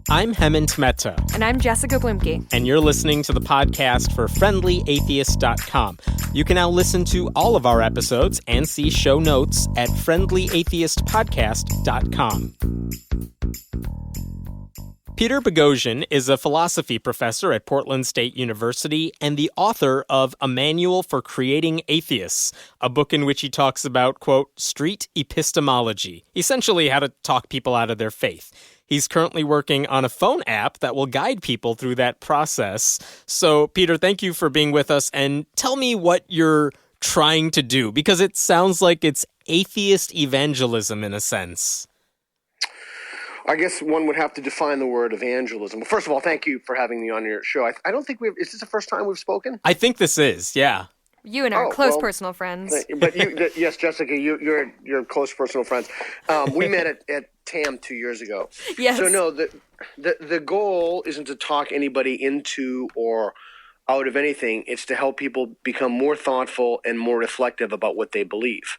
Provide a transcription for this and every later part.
I'm Hemant Mehta. And I'm Jessica Bluemke. And you're listening to the podcast for FriendlyAtheist.com. You can now listen to all of our episodes and see show notes at FriendlyAtheistPodcast.com. Peter Boghossian is a philosophy professor at Portland State University and the author of A Manual for Creating Atheists, a book in which he talks about, quote, street epistemology, essentially how to talk people out of their faith. He's currently working on a phone app that will guide people through that process. So, Peter, thank you for being with us, and tell me what you're trying to do, because it sounds like it's atheist evangelism in a sense. I guess one would have to define the word evangelism. Well, first of all, thank you for having me on your show. I don't think is this the first time we've spoken? I think this is, yeah. You and our close personal friends. But yes, Jessica, you're close personal friends. We met at TAM 2 years ago. Yes. So no, the goal isn't to talk anybody into or out of anything. It's to help people become more thoughtful and more reflective about what they believe.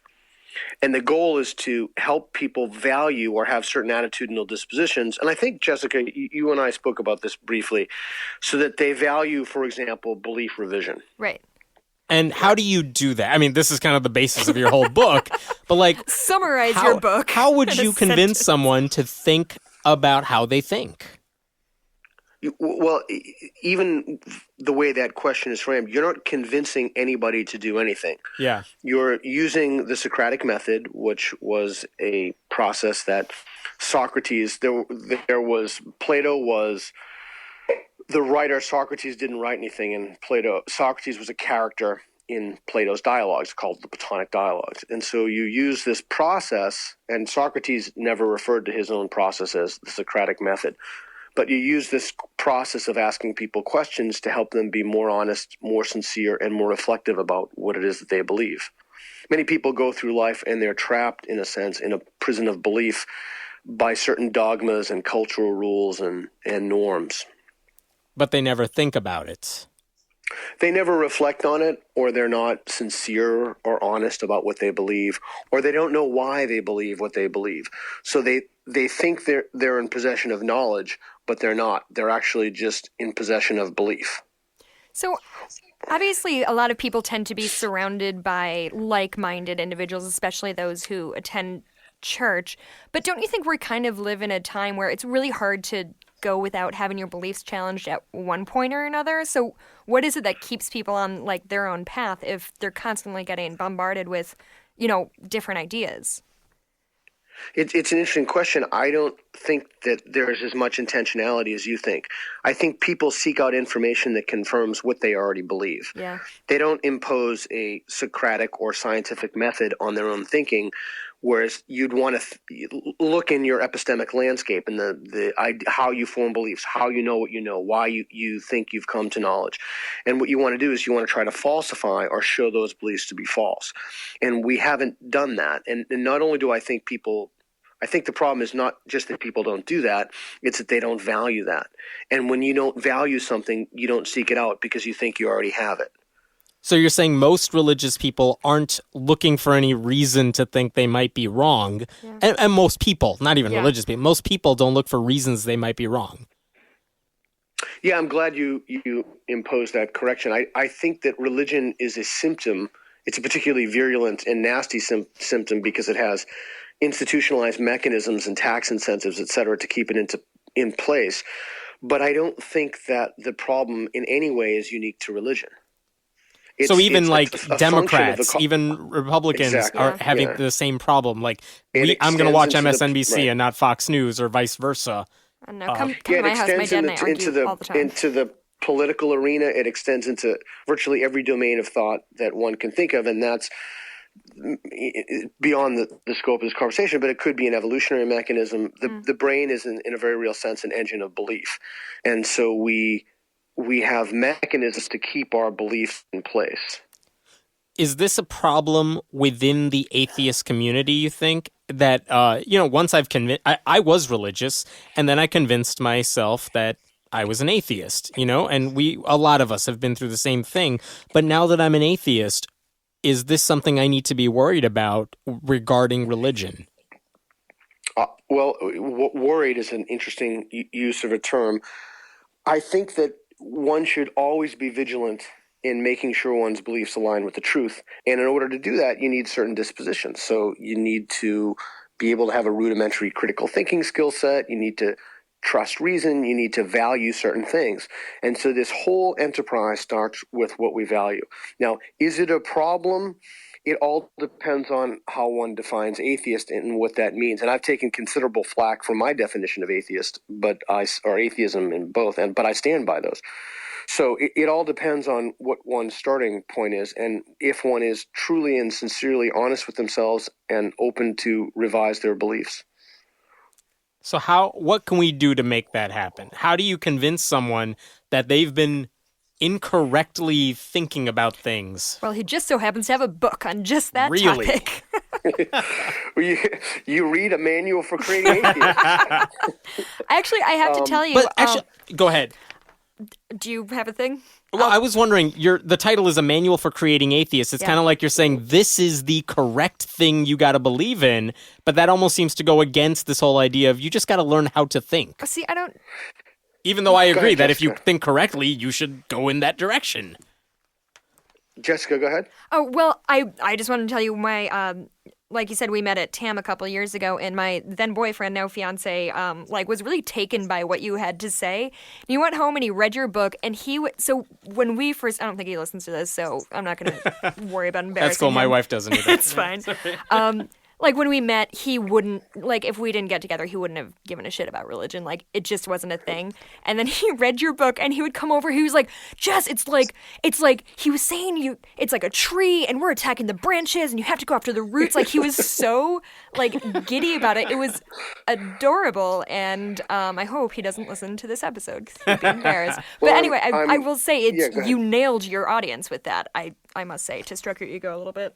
And the goal is to help people value or have certain attitudinal dispositions. And I think, Jessica, you and I spoke about this briefly, so that they value, for example, belief revision. Right. And how do you do that? I mean, this is kind of the basis of your whole book, but like... Summarize your book. How would you convince someone to think about how they think? Well, even the way that question is framed, you're not convincing anybody to do anything. Yeah. You're using the Socratic method, which was a process that Socrates, Plato was the writer. Socrates didn't write anything, and Socrates was a character in Plato's dialogues called the Platonic dialogues. And so you use this process, and Socrates never referred to his own process as the Socratic method. But you use this process of asking people questions to help them be more honest, more sincere, and more reflective about what it is that they believe. Many people go through life and they're trapped, in a sense, in a prison of belief by certain dogmas and cultural rules and norms. But they never think about it. They never reflect on it, or they're not sincere or honest about what they believe, or they don't know why they believe what they believe. So they think they're in possession of knowledge, but they're not. They're actually just in possession of belief. So obviously a lot of people tend to be surrounded by like-minded individuals, especially those who attend church. But don't you think we kind of live in a time where it's really hard to go without having your beliefs challenged at one point or another? So what is it that keeps people on like their own path if they're constantly getting bombarded with, different ideas? It's an interesting question. I don't think that there is as much intentionality as you think. I think people seek out information that confirms what they already believe. Yeah. They don't impose a Socratic or scientific method on their own thinking, whereas you'd want to look in your epistemic landscape and how you form beliefs, how you know what you know, why you think you've come to knowledge. And what you want to do is you want to try to falsify or show those beliefs to be false. And we haven't done that. And not only do I think the problem is not just that people don't do that, it's that they don't value that. And when you don't value something, you don't seek it out because you think you already have it. So you're saying most religious people aren't looking for any reason to think they might be wrong. Yeah. And most people, not even religious people, most people don't look for reasons they might be wrong. Yeah, I'm glad you imposed that correction. I think that religion is a symptom. It's a particularly virulent and nasty symptom because it has institutionalized mechanisms and tax incentives, et cetera, to keep it in place. But I don't think that the problem in any way is unique to religion. So even like Democrats, even Republicans are having the same problem. Like, I'm going to watch MSNBC and not Fox News or vice versa. No, come to my house. My dad and I argue all the time. Into the political arena, it extends into virtually every domain of thought that one can think of, and that's beyond the scope of this conversation, but it could be an evolutionary mechanism. The brain is, in a very real sense, an engine of belief. And so we have mechanisms to keep our beliefs in place. Is this a problem within the atheist community, you think? That, once I was religious, and then I convinced myself that I was an atheist, and a lot of us have been through the same thing. But now that I'm an atheist, is this something I need to be worried about regarding religion? Worried is an interesting use of a term. I think that one should always be vigilant in making sure one's beliefs align with the truth. And in order to do that, you need certain dispositions. So you need to be able to have a rudimentary critical thinking skill set. You need to trust reason. You need to value certain things. And so this whole enterprise starts with what we value. Now, is it a problem? It all depends on how one defines atheist and what that means. And I've taken considerable flack for my definition of atheist, or atheism in both, but I stand by those. So it all depends on what one's starting point is, and if one is truly and sincerely honest with themselves and open to revise their beliefs. So what can we do to make that happen? How do you convince someone that they've been incorrectly thinking about things? Well, he just so happens to have a book on just that Really? topic. You read a manual for creating atheists. Actually, I have to tell you. But actually, go ahead. Do you have a thing? Well, I was wondering, the title is A Manual for Creating Atheists. It's kind of like you're saying this is the correct thing you got to believe in, but that almost seems to go against this whole idea of you just got to learn how to think. See, I don't... Even though I agree ahead, that if you Jessica. think correctly, you should go in that direction. Jessica, go ahead. Oh, well, I just wanted to tell you my... like you said, we met at TAM a couple of years ago, and my then boyfriend, now fiance, was really taken by what you had to say. And he went home and he read your book, and so when we first, I don't think he listens to this, so I'm not going to worry about embarrassing That's cool. My him. wife doesn't either. It's fine. When we met, he wouldn't, if we didn't get together, he wouldn't have given a shit about religion. It just wasn't a thing. And then he read your book and he would come over. He was like, Jess, it's like, he was saying it's like a tree and we're attacking the branches and you have to go after the roots. He was so, giddy about it. It was adorable. And I hope he doesn't listen to this episode because he'd be embarrassed. But Well, anyway, I will say go ahead. you nailed your audience with that. I must say, to stroke your ego a little bit.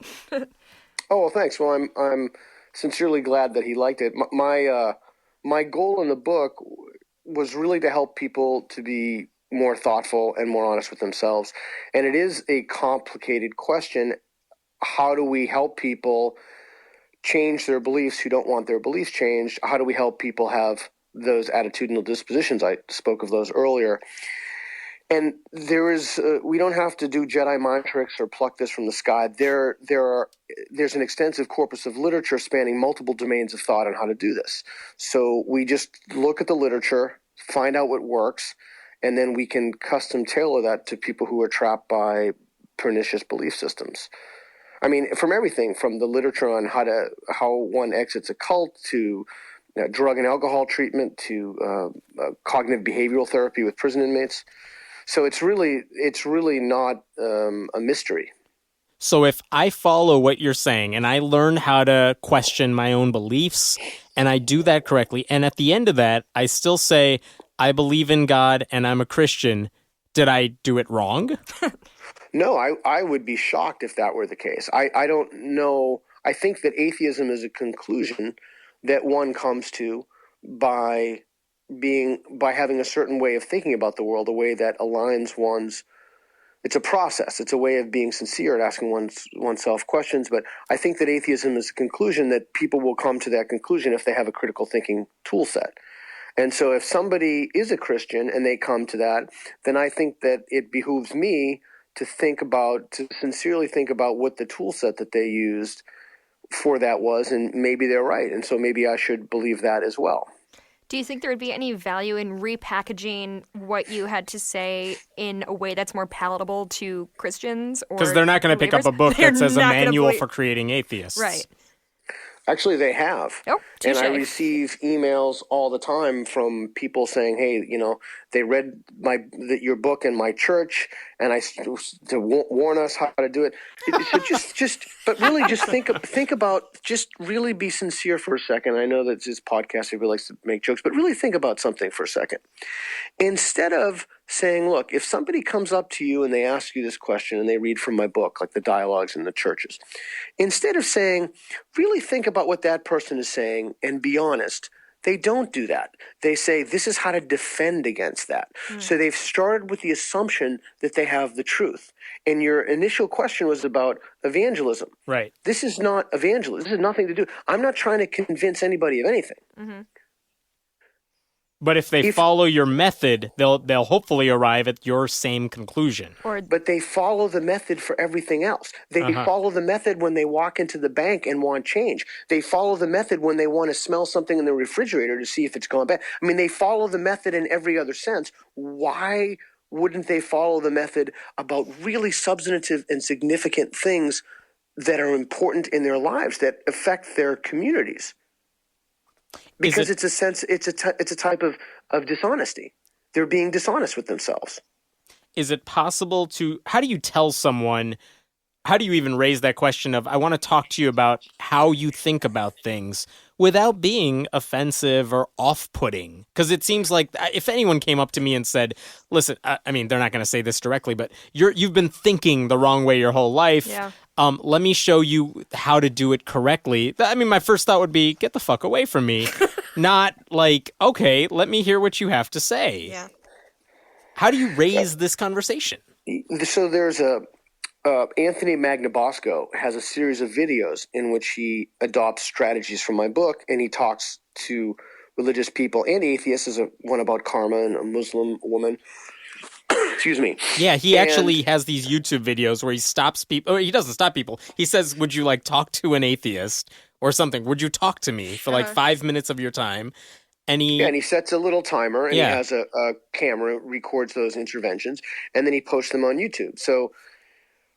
Oh, well, thanks. Well, I'm sincerely glad that he liked it. My goal in the book was really to help people to be more thoughtful and more honest with themselves. And it is a complicated question. How do we help people change their beliefs who don't want their beliefs changed? How do we help people have those attitudinal dispositions? I spoke of those earlier. And there's we don't have to do Jedi mind tricks or pluck this from the sky. There's an extensive corpus of literature spanning multiple domains of thought on how to do this. So we just look at the literature, find out what works, and then we can custom tailor that to people who are trapped by pernicious belief systems. I mean, from everything from the literature on how one exits a cult to drug and alcohol treatment to cognitive behavioral therapy with prison inmates. So it's really not a mystery. So if I follow what you're saying and I learn how to question my own beliefs and I do that correctly, and at the end of that, I still say, I believe in God and I'm a Christian, did I do it wrong? No, I would be shocked if that were the case. I don't know. I think that atheism is a conclusion that one comes to by having a certain way of thinking about the world, a way that aligns it's a process. It's a way of being sincere and asking oneself questions. But I think that atheism is a conclusion that people will come to that conclusion if they have a critical thinking tool set. And so if somebody is a Christian and they come to that, then I think that it behooves me to sincerely think about what the tool set that they used for that was, and maybe they're right. And so maybe I should believe that as well. Do you think there would be any value in repackaging what you had to say in a way that's more palatable to Christians? Because they're not going to pick up a book that says a manual for creating atheists. Right. Actually, they have. Oh, touche. And I receive emails all the time from people saying, hey, they read your book in my church, and to warn us how to do it. But really just think about, just really be sincere for a second. I know that this podcast, everybody likes to make jokes, but really think about something for a second. Instead of saying, look, if somebody comes up to you and they ask you this question and they read from my book, like the dialogues in the churches, instead of saying, really think about what that person is saying and be honest, They don't do that. They say this is how to defend against that. So they've started with the assumption that they have the truth. And your initial question was about evangelism. Right. This is not evangelism. This has nothing to do. I'm not trying to convince anybody of anything. But if they follow your method, they'll hopefully arrive at your same conclusion. But they follow the method for everything else. They follow the method when they walk into the bank and want change. They follow the method when they want to smell something in the refrigerator to see if it's gone bad. I mean, they follow the method in every other sense. Why wouldn't they follow the method about really substantive and significant things that are important in their lives, that affect their communities? Because it's a type of dishonesty. They're being dishonest with themselves. Is it possible how do you tell someone, how do you even raise that question of, I want to talk to you about how you think about things without being offensive or off-putting? Because it seems like if anyone came up to me and said, listen, I mean, they're not going to say this directly, but you've been thinking the wrong way your whole life. Yeah. Let me show you how to do it correctly. I mean, my first thought would be, get the fuck away from me. Not like, okay, let me hear what you have to say. Yeah. How do you raise this conversation? So there's Anthony Magnabosco has a series of videos in which he adopts strategies from my book, and he talks to religious people and atheists. There's one about karma and a Muslim woman. Excuse me. Yeah, he actually has these YouTube videos where he stops people. Or he doesn't stop people. He says, would you like talk to an atheist or something? Would you talk to me for like 5 minutes of your time? And he sets a little timer, and he has a camera, records those interventions, and then he posts them on YouTube. So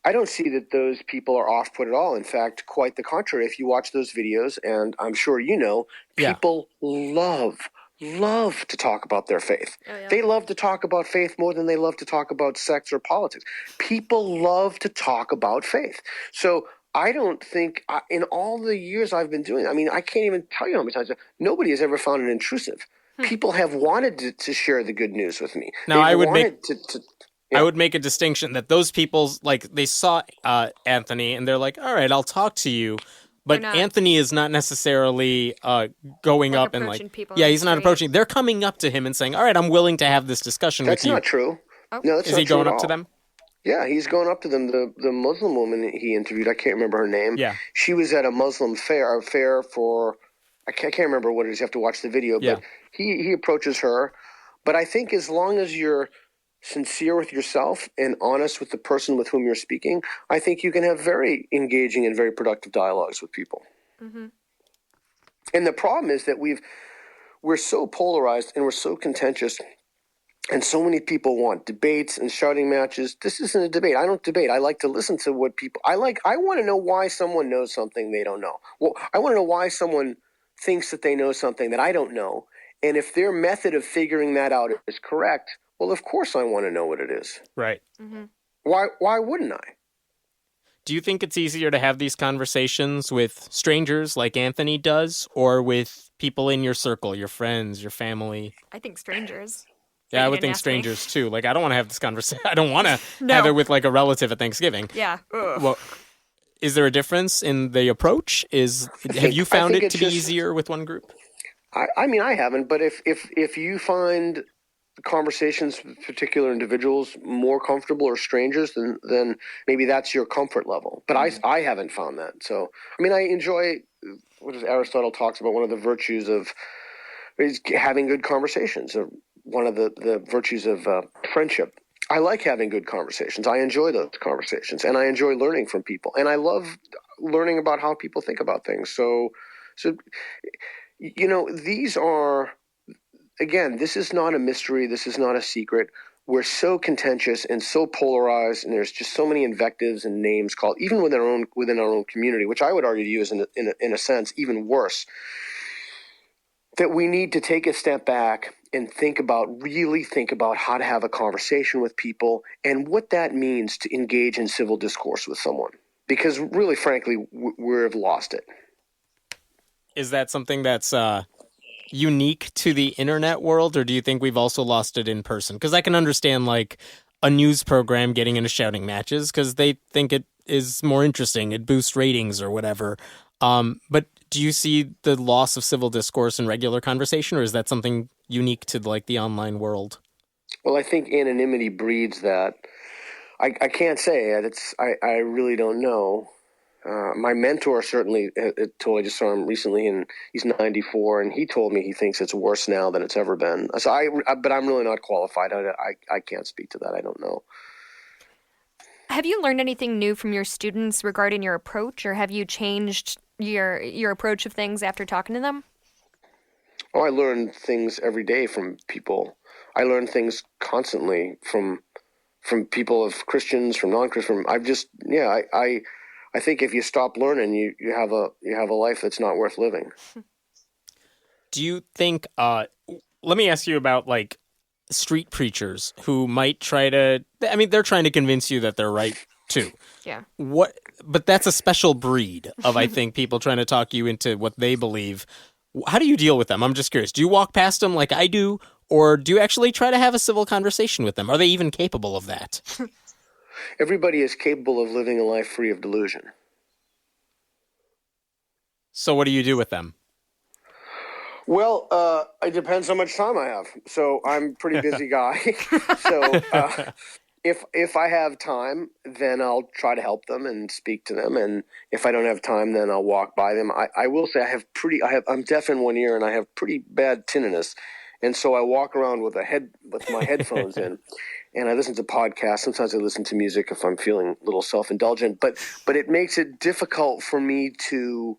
I don't see that those people are off-put at all. In fact, quite the contrary. If you watch those videos, and I'm sure you know, people love to talk about their faith. Oh, yeah. They love to talk about faith more than they love to talk about sex or politics. People love to talk about faith. So I don't think, in all the years I've been doing, I mean, I can't even tell you how many times, nobody has ever found it intrusive. People have wanted to share the good news with me. Now, I would make a distinction that those people, like, they saw Anthony and they're like, all right, I'll talk to you. But Anthony is not necessarily going up and like, he's not approaching. They're coming up to him and saying, all right, I'm willing to have this discussion with you. That's not true. Oh. No, that's is not he true going at up all. to them? Yeah, he's going up to them. The Muslim woman he interviewed, I can't remember her name. Yeah. She was at a Muslim fair for, I can't remember what it is. You have to watch the video. But he approaches her. But I think as long as you're sincere with yourself and honest with the person with whom you're speaking, I think you can have very engaging and very productive dialogues with people. Mm-hmm. And the problem is that we're so polarized and we're so contentious, and so many people want debates and shouting matches. This isn't a debate. I don't debate. I like to listen to what people I want to know why someone knows something they don't know. Well, I want to know why someone thinks that they know something that I don't know. And if their method of figuring that out is correct, well, of course I want to know what it is. Right. Mm-hmm. Why wouldn't I? Do you think it's easier to have these conversations with strangers like Anthony does, or with people in your circle, your friends, your family? I think strangers. Yeah, I would think strangers too. Like, I don't want to have this conversation. I don't want to have it with like a relative at Thanksgiving. Yeah. Ugh. Well, is there a difference in the approach? Have you found it to be easier with one group? I mean, I haven't, but if you find conversations with particular individuals more comfortable or strangers, then maybe that's your comfort level. But I haven't found that. So, I mean, I enjoy what Aristotle talks about. One of the virtues is having good conversations. One of the virtues of friendship. I like having good conversations. I enjoy those conversations, and I enjoy learning from people. And I love learning about how people think about things. So you know, these are, again, this is not a mystery. This is not a secret. We're so contentious and so polarized, and there's just so many invectives and names called, even within our own community, which I would argue to you is in a sense even worse. That we need to take a step back and really think about how to have a conversation with people and what that means to engage in civil discourse with someone. Because really, frankly, we've lost it. Is that something that's unique to the internet world, or do you think we've also lost it in person? Because I can understand like a news program getting into shouting matches because they think it is more interesting. It boosts ratings or whatever. But Do you see the loss of civil discourse in regular conversation, or is that something unique to like the online world? Well, I think anonymity breeds that. I can't say it. I really don't know. My mentor certainly told. I just saw him recently, and he's 94, and he told me he thinks it's worse now than it's ever been. So but I'm really not qualified. I can't speak to that. I don't know. Have you learned anything new from your students regarding your approach, or have you changed your approach of things after talking to them? Oh, I learn things every day from people. I learn things constantly from people, of Christians, from non-Christians. I think if you stop learning, you have a life that's not worth living. Do you think? Let me ask you about like street preachers who might try to. I mean, they're trying to convince you that they're right too. Yeah. But that's a special breed of, I think, people trying to talk you into what they believe. How do you deal with them? I'm just curious. Do you walk past them like I do, or do you actually try to have a civil conversation with them? Are they even capable of that? Everybody is capable of living a life free of delusion. So what do you do with them? Well, it depends how much time I have. So I'm a pretty busy guy. So if I have time, then I'll try to help them and speak to them. And if I don't have time, then I'll walk by them. I will say I'm deaf in one ear and I have pretty bad tinnitus. And so I walk around with my headphones in, and I listen to podcasts. Sometimes I listen to music if I'm feeling a little self-indulgent. But it makes it difficult for me to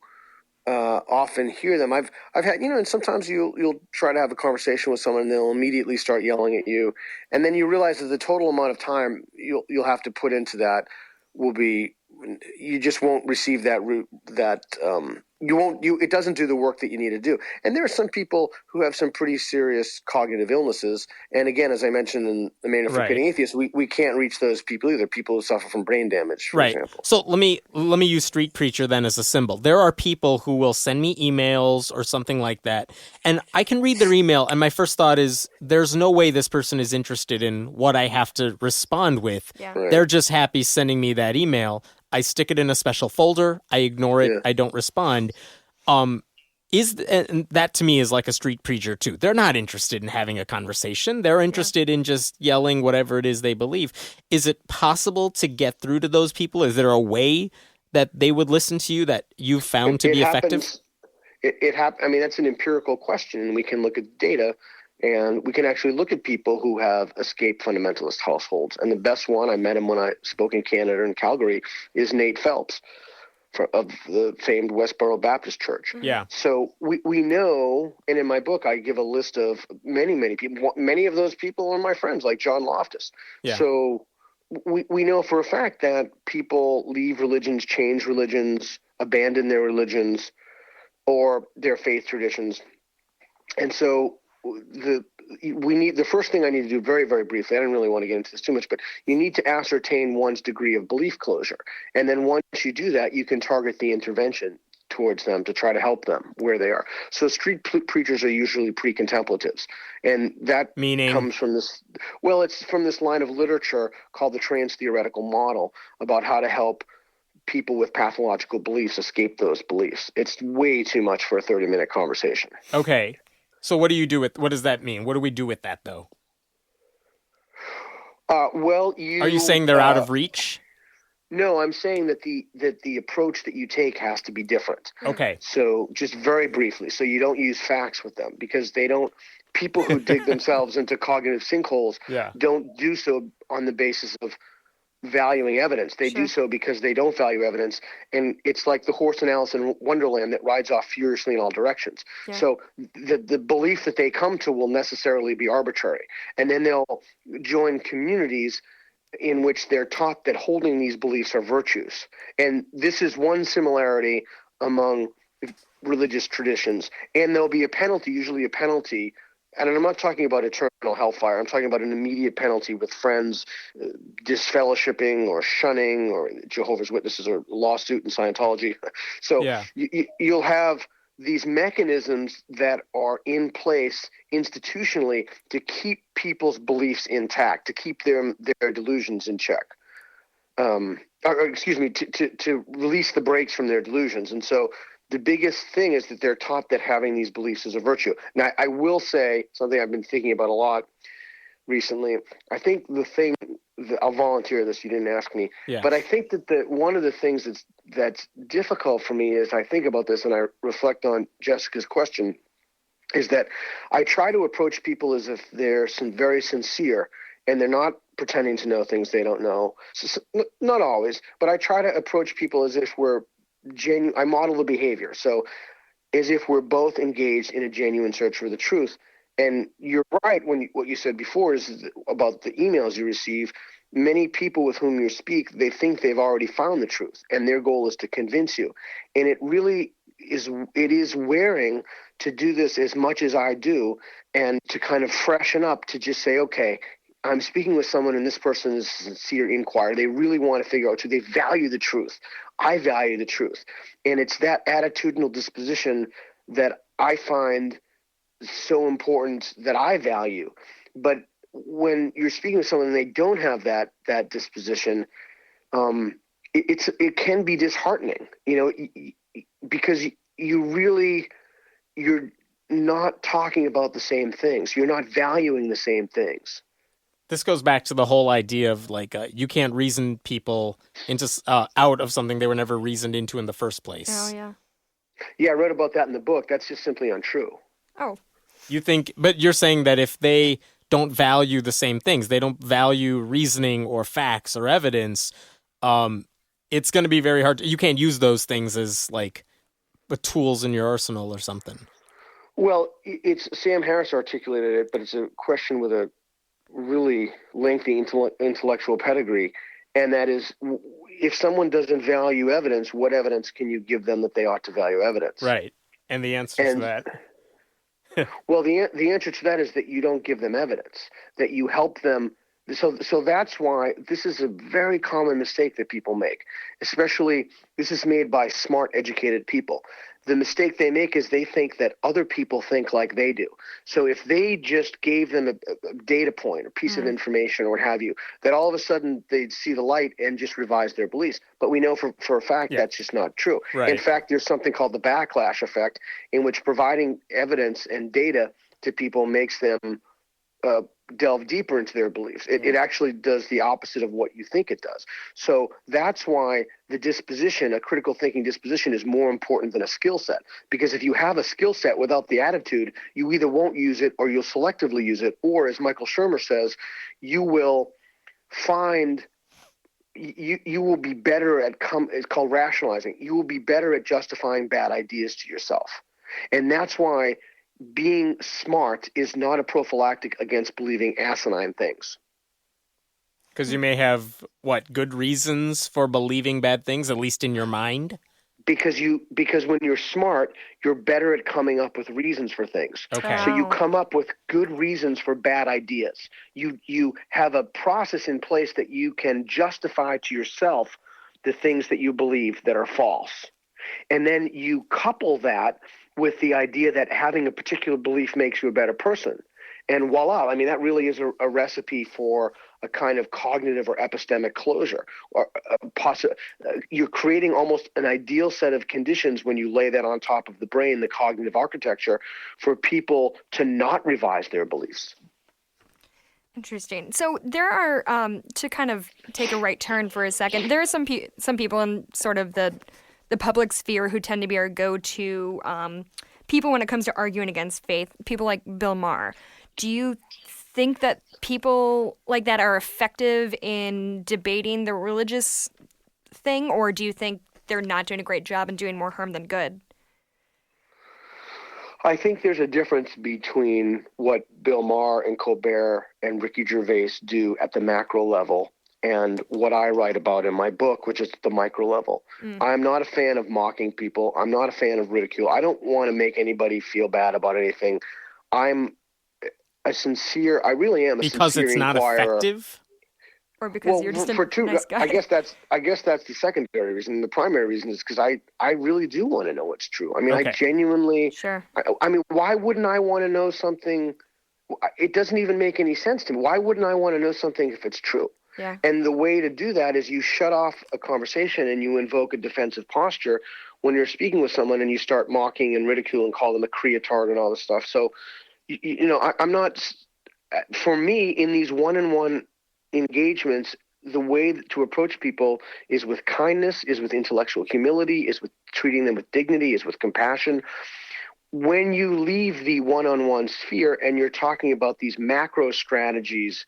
often hear them. I've had, and sometimes you'll try to have a conversation with someone and they'll immediately start yelling at you, and then you realize that the total amount of time you'll have to put into that will be, you just won't receive it doesn't do the work that you need to do. And there are some people who have some pretty serious cognitive illnesses. And again, as I mentioned in the manual for Creating Atheists, we can't reach those people either. People who suffer from brain damage, for example. So let me use street preacher then as a symbol. There are people who will send me emails or something like that, and I can read their email, and my first thought is, there's no way this person is interested in what I have to respond with. Yeah. Right. They're just happy sending me that email. I stick it in a special folder. I ignore it. Yeah. I don't respond. And that to me is like a street preacher too. They're not interested in having a conversation. They're interested in just yelling whatever it is they believe. Is it possible to get through to those people? Is there a way that they would listen to you that you've found to be effective? I mean, that's an empirical question, and we can look at data. And we can actually look at people who have escaped fundamentalist households. And the best one, I met him when I spoke in Canada in Calgary, is Nate Phelps of the famed Westboro Baptist Church. Yeah. So we know, and in my book, I give a list of many, many people. Many of those people are my friends, like John Loftus. Yeah. So we know for a fact that people leave religions, change religions, abandon their religions or their faith traditions. And so the first thing I need to do very, very briefly, I don't really want to get into this too much, but you need to ascertain one's degree of belief closure. And then once you do that, you can target the intervention towards them to try to help them where they are. So street preachers are usually pre-contemplatives. And that comes from this, it's from this line of literature called the trans-theoretical model about how to help people with pathological beliefs escape those beliefs. It's way too much for a 30-minute conversation. Okay. So what does that mean? What do we do with that, though? Are you saying they're out of reach? No, I'm saying that the approach that you take has to be different. Okay. So just very briefly, so you don't use facts with them, because people who dig themselves into cognitive sinkholes don't do so on the basis of valuing evidence. They do so because they don't value evidence, and it's like the horse in Alice in Wonderland that rides off furiously in all directions. Yeah. So the belief that they come to will necessarily be arbitrary, and then they'll join communities in which they're taught that holding these beliefs are virtues. And this is one similarity among religious traditions, and there'll be a penalty, usually a penalty. And I'm not talking about eternal hellfire. I'm talking about an immediate penalty with friends, disfellowshipping or shunning, or Jehovah's Witnesses, or lawsuit in Scientology. So you'll have these mechanisms that are in place institutionally to keep people's beliefs intact, to keep their delusions in check. To release the brakes from their delusions. And so the biggest thing is that they're taught that having these beliefs is a virtue. Now, I will say something I've been thinking about a lot recently. I think I'll volunteer this. You didn't ask me, but I think that one of the things that's difficult for me is I think about this and I reflect on Jessica's question, is that I try to approach people as if they're very sincere and they're not pretending to know things they don't know. So, not always, but I try to approach people as if we're genuine. I model the behavior. So as if we're both engaged in a genuine search for the truth. And you're right when what you said before is about the emails you receive. Many people with whom you speak, they think they've already found the truth, and their goal is to convince you. And it really is, it is wearing to do this as much as I do, and to kind of freshen up, to just say, okay, I'm speaking with someone and this person is a sincere inquirer. They really want to figure out truth. They value the truth. I value the truth. And it's that attitudinal disposition that I find so important, that I value. But when you're speaking with someone and they don't have that disposition, it can be disheartening, because you're not talking about the same things. You're not valuing the same things. This goes back to the whole idea of you can't reason people into out of something they were never reasoned into in the first place. Oh yeah. Yeah, I wrote about that in the book. That's just simply untrue. Oh. But you're saying that if they don't value the same things, they don't value reasoning or facts or evidence, it's going to be very hard. You can't use those things as tools in your arsenal or something. Well, it's Sam Harris articulated it, but it's a question with a really lengthy intellectual pedigree, and that is, if someone doesn't value evidence, what evidence can you give them that they ought to value evidence? Right, and the answer to that. Well, the answer to that is that you don't give them evidence, that you help them. So that's why this is a very common mistake that people make, especially this is made by smart, educated people. The mistake they make is they think that other people think like they do. So if they just gave them a data point or piece of information or what have you, that all of a sudden they'd see the light and just revise their beliefs. But we know for a fact that's just not true. Right. In fact, there's something called the backlash effect, in which providing evidence and data to people makes them delve deeper into their beliefs. It actually does the opposite of what you think it does. So that's why the disposition, a critical thinking disposition, is more important than a skill set. Because if you have a skill set without the attitude, you either won't use it or you'll selectively use it. Or, as Michael Shermer says, you will find you will be better at it's called rationalizing. You will be better at justifying bad ideas to yourself. And that's why being smart is not a prophylactic against believing asinine things. Because you may have, good reasons for believing bad things, at least in your mind? Because when you're smart, you're better at coming up with reasons for things. Okay. So you come up with good reasons for bad ideas. You have a process in place that you can justify to yourself the things that you believe that are false. And then you couple that with the idea that having a particular belief makes you a better person. And voila, I mean, that really is a recipe for a kind of cognitive or epistemic closure. Or you're creating almost an ideal set of conditions when you lay that on top of the brain, the cognitive architecture, for people to not revise their beliefs. Interesting. So there are, to kind of take a right turn for a second, there are some people in sort of the public sphere who tend to be our go-to people when it comes to arguing against faith, people like Bill Maher. Do you think that people like that are effective in debating the religious thing, or do you think they're not doing a great job and doing more harm than good? I think there's a difference between what Bill Maher and Colbert and Ricky Gervais do at the macro level and what I write about in my book, which is the micro level. I'm not a fan of mocking people. I'm not a fan of ridicule. I don't want to make anybody feel bad about anything. I'm I really am a because sincere it's not inquirer. Effective? Or because you're just a nice guy? I guess that's the secondary reason. The primary reason is because I really do want to know what's true. I mean, Okay. I genuinely. Sure. I mean, why wouldn't I want to know something? It doesn't even make any sense to me. Why wouldn't I want to know something if it's true? Yeah. And the way to do that is you shut off a conversation and you invoke a defensive posture when you're speaking with someone and you start mocking and ridicule and call them a creatard and all this stuff. So, I'm not, for me, in these one-on-one engagements, the way to approach people is with kindness, is with intellectual humility, is with treating them with dignity, is with compassion. When you leave the one-on-one sphere and you're talking about these macro strategies,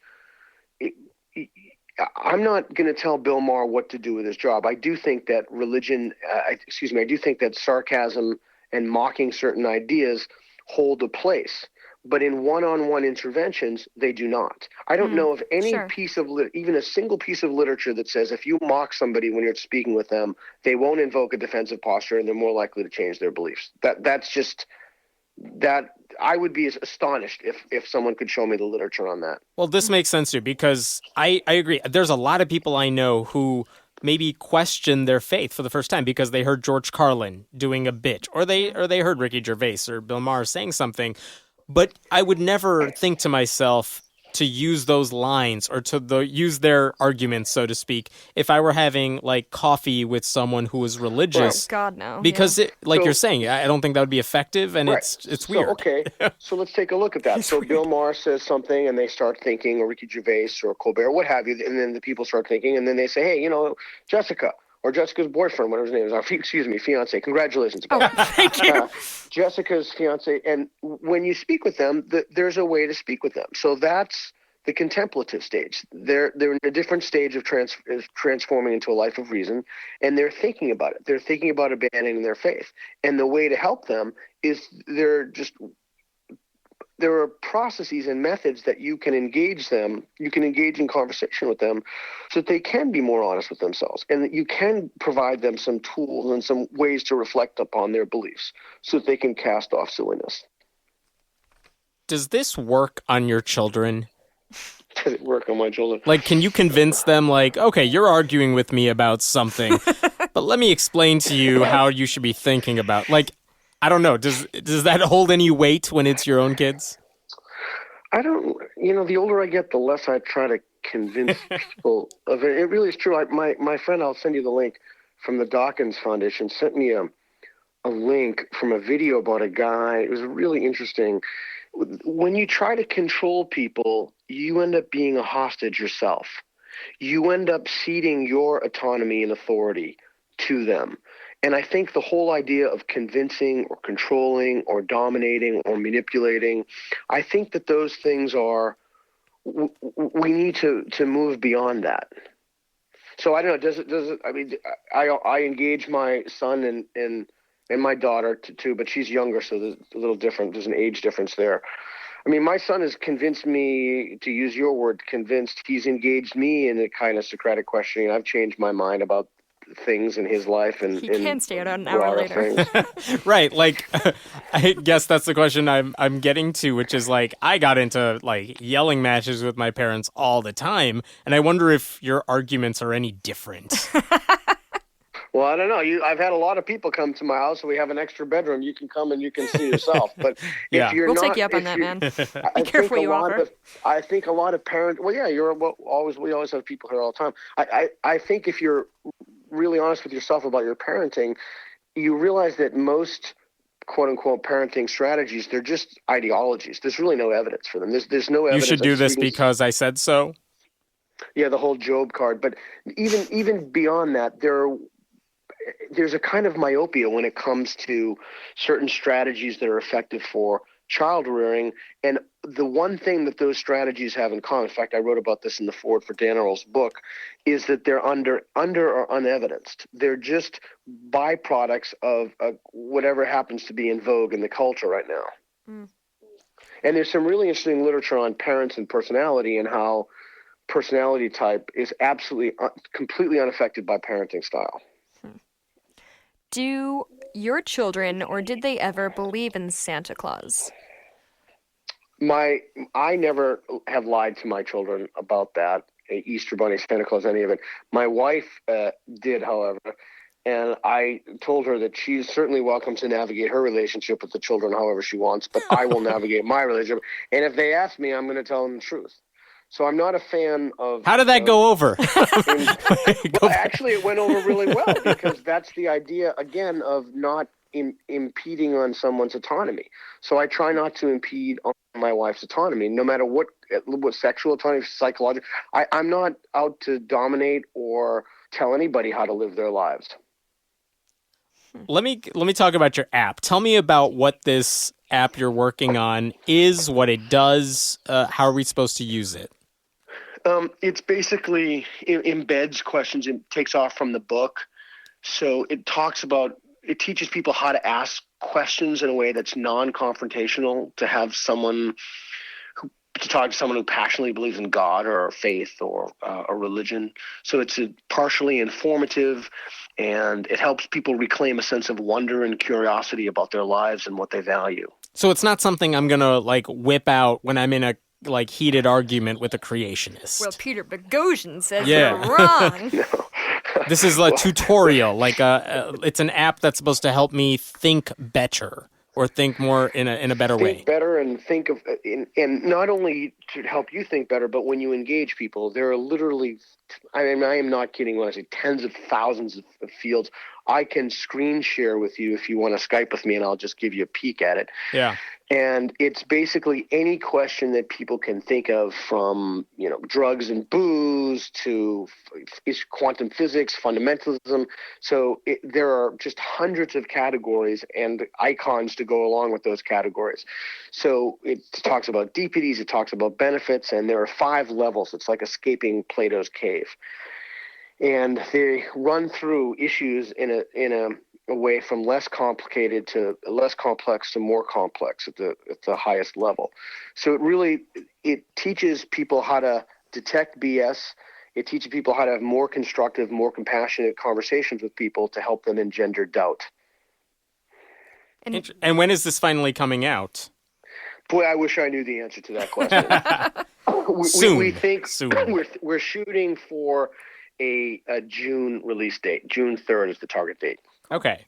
I'm not going to tell Bill Maher what to do with his job. I do think that I do think that sarcasm and mocking certain ideas hold a place. But in one-on-one interventions, they do not. I don't know of any piece of, even a single piece of literature that says if you mock somebody when you're speaking with them, they won't invoke a defensive posture and they're more likely to change their beliefs. That's just that. I would be astonished if someone could show me the literature on that. Well, this makes sense too, because I agree. There's a lot of people I know who maybe question their faith for the first time because they heard George Carlin doing a bit, or they heard Ricky Gervais or Bill Maher saying something. But I would never think to myself to use those lines or to use their arguments, so to speak, if I were having like coffee with someone who was religious. Oh, God, no. Because you're saying, I don't think that would be effective, and it's weird. Okay, so let's take a look at that. So Bill Maher says something, and they start thinking, or Ricky Gervais or Colbert, what have you, and then the people start thinking, and then they say, hey, Jessica, or Jessica's boyfriend, whatever his name is, fiance. Congratulations. Oh, thank you. Jessica's fiance. And when you speak with them, there's a way to speak with them. So that's the contemplative stage. They're in a different stage of transforming into a life of reason, and they're thinking about it. They're thinking about abandoning their faith. And the way to help them is there are processes and methods that you can engage in conversation with them so that they can be more honest with themselves, and that you can provide them some tools and some ways to reflect upon their beliefs so that they can cast off silliness. Does this work on your children? Does it work on my children? Like, can you convince them, like, okay, you're arguing with me about something, but let me explain to you how you should be thinking about, like, I don't know. Does that hold any weight when it's your own kids? I don't. The older I get, the less I try to convince people of it. It really is true. My friend, I'll send you the link from the Dawkins Foundation, sent me a link from a video about a guy. It was really interesting. When you try to control people, you end up being a hostage yourself. You end up ceding your autonomy and authority to them. And I think the whole idea of convincing or controlling or dominating or manipulating, I think that those things we need to move beyond that. So I don't know, does it, I mean, I engage my son and my daughter too, but she's younger, so there's a little different, there's an age difference there. I mean, my son has convinced me, to use your word, convinced, he's engaged me in a kind of Socratic questioning. I've changed my mind about things in his life, and he can stay out an hour later. Right, like I guess that's the question I'm getting to, which is like I got into like yelling matches with my parents all the time, and I wonder if your arguments are any different. Well, I don't know. I've had a lot of people come to my house, so we have an extra bedroom. You can come and you can see yourself. But yeah. if you're we'll not, take you up on that, man. Be careful what you offer. I think a lot of parents. Well, yeah, we always have people here all the time. I think if you're really honest with yourself about your parenting, you realize that most quote unquote parenting strategies, they're just ideologies. There's really no evidence for them. There's no evidence. You should do this because I said so. Yeah, the whole Job card. But even beyond that, there's a kind of myopia when it comes to certain strategies that are effective for child rearing. And the one thing that those strategies have in common, in fact, I wrote about this in the foreword for Dan Earl's book, is that they're under or unevidenced. They're just byproducts of whatever happens to be in vogue in the culture right now. Mm. And there's some really interesting literature on parents and personality, and how personality type is absolutely completely unaffected by parenting style. Do your children, or did they ever, believe in Santa Claus? I never have lied to my children about that, Easter Bunny, Santa Claus, any of it. My wife did, however, and I told her that she's certainly welcome to navigate her relationship with the children however she wants, but I will navigate my relationship. And if they ask me, I'm going to tell them the truth. So I'm not a fan of... How did that go over? Well, actually, it went over really well because that's the idea, again, of not impeding on someone's autonomy. So I try not to impede on my wife's autonomy, no matter what sexual autonomy, psychological. I'm not out to dominate or tell anybody how to live their lives. Let me talk about your app. Tell me about what this app you're working on is, what it does, how are we supposed to use it? It's basically embeds questions and takes off from the book. So it teaches people how to ask questions in a way that's non-confrontational, to talk to someone who passionately believes in God or faith or a religion. So it's partially informative, and it helps people reclaim a sense of wonder and curiosity about their lives and what they value. So it's not something I'm going to whip out when I'm in a heated argument with a creationist. Well, Peter Boghossian says Yeah. you're wrong. No. This is a tutorial. It's an app that's supposed to help me think better or think more in a better way. Think better and think of, and not only to help you think better, but when you engage people, there are literally, I am not kidding when I say tens of thousands of fields. I can screen share with you if you want to Skype with me, and I'll just give you a peek at it. Yeah. And it's basically any question that people can think of, from drugs and booze to quantum physics, fundamentalism. So there are just hundreds of categories and icons to go along with those categories. So it talks about DPDs, it talks about benefits, and there are 5 levels. It's like escaping Plato's cave. And they run through issues in a way from less complicated to less complex to more complex at the highest level. So it teaches people how to detect BS. It teaches people how to have more constructive, more compassionate conversations with people to help them engender doubt. And when is this finally coming out? Boy, I wish I knew the answer to that question. Soon. We think Soon. We're shooting for a June release date. June 3rd is the target date. Okay.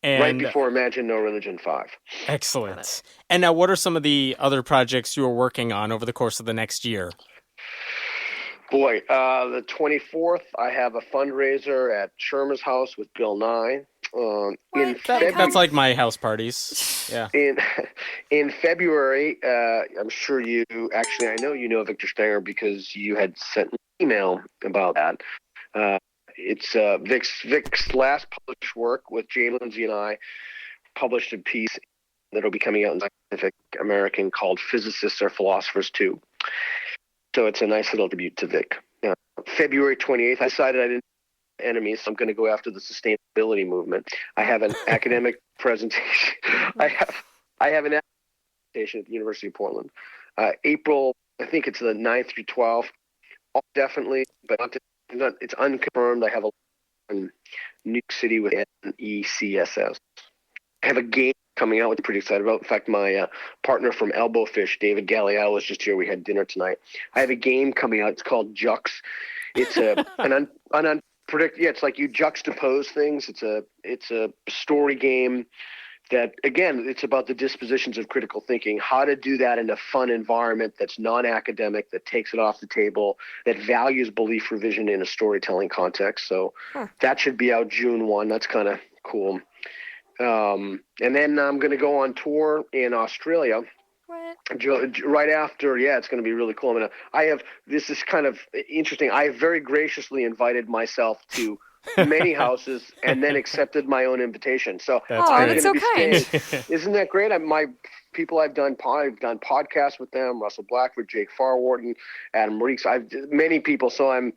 And right before Imagine No Religion 5. Excellent. And now, what are some of the other projects you are working on over the course of the next year? Boy, the 24th, I have a fundraiser at Shermer's house with Bill Nye. That's like my house parties. Yeah. In February, I'm sure I know you know Victor Stenger because you had sent an email about that. It's Vic's last published work with Jay Lindsay and I, published a piece that'll be coming out in Scientific American called Physicists Are Philosophers Too. So it's a nice little tribute to Vic. February 28th, I decided I didn't have enemies, so I'm going to go after the sustainability movement. I have an academic presentation. I have an presentation at the University of Portland. April, I think it's the 9th through 12th. Definitely, but it's unconfirmed. I have a in New York City with NECSS. I have a game coming out, which I'm pretty excited about. In fact, my partner from Elbow Fish, David Galliel, was just here. We had dinner tonight. I have a game coming out. It's called Jux. It's an unpredictable. Yeah, it's like you juxtapose things. It's a story game that, again, it's about the dispositions of critical thinking, how to do that in a fun environment that's non-academic, that takes it off the table, that values belief revision in a storytelling context. So that should be out June 1. That's kind of cool. And then I'm going to go on tour in Australia. What? Right after, it's going to be really cool. This is kind of interesting. I have very graciously invited myself to many houses and then accepted my own invitation. So that's so kind. Isn't that great? My people I've done podcasts with them, Russell Blackford, Jake Farwarden, Adam Reeks. Many people. So I'm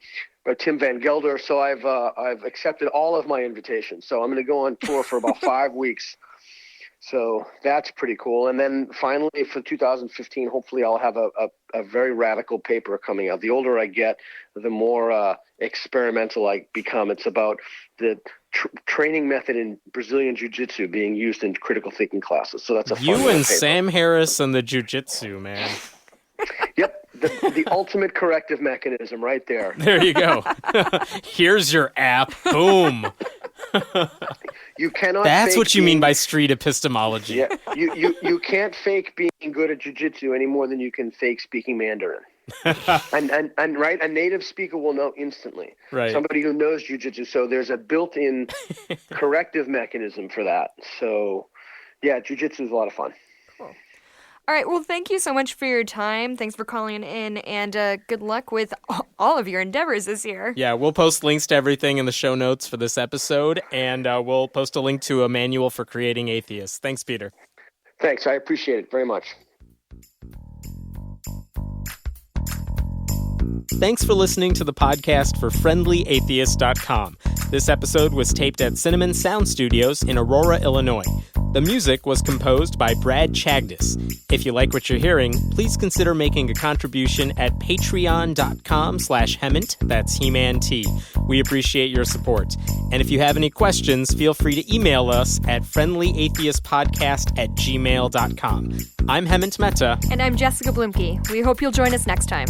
Tim Van Gelder. So I've accepted all of my invitations. So I'm going to go on tour for about 5 weeks. So that's pretty cool. And then finally for 2015, hopefully I'll have a very radical paper coming out. The older I get, the more experimental I become. It's about the training method in Brazilian Jiu-Jitsu being used in critical thinking classes. So that's a fun You and paper. Sam Harris and the Jiu-Jitsu, man. Yep, the ultimate corrective mechanism right there. There you go. Here's your app. Boom. You cannot. That's fake what you being, mean by street epistemology. Yeah, you can't fake being good at jiu-jitsu any more than you can fake speaking Mandarin. and right, a native speaker will know instantly. Right. Somebody who knows jiu-jitsu. So there's a built-in corrective mechanism for that. So yeah, jiu-jitsu is a lot of fun. All right. Well, thank you so much for your time. Thanks for calling in, and good luck with all of your endeavors this year. Yeah, we'll post links to everything in the show notes for this episode, and we'll post a link to a manual for creating atheists. Thanks, Peter. Thanks. I appreciate it very much. Thanks for listening to the podcast for friendlyatheist.com. This episode was taped at Cinnamon Sound Studios in Aurora, Illinois. The music was composed by Brad Chagdis. If you like what you're hearing, please consider making a contribution at patreon.com/Hemant. That's He-Man T. We appreciate your support. And if you have any questions, feel free to email us at friendlyatheistpodcast@gmail.com. I'm Hemant Mehta. And I'm Jessica Blumke. We hope you'll join us next time.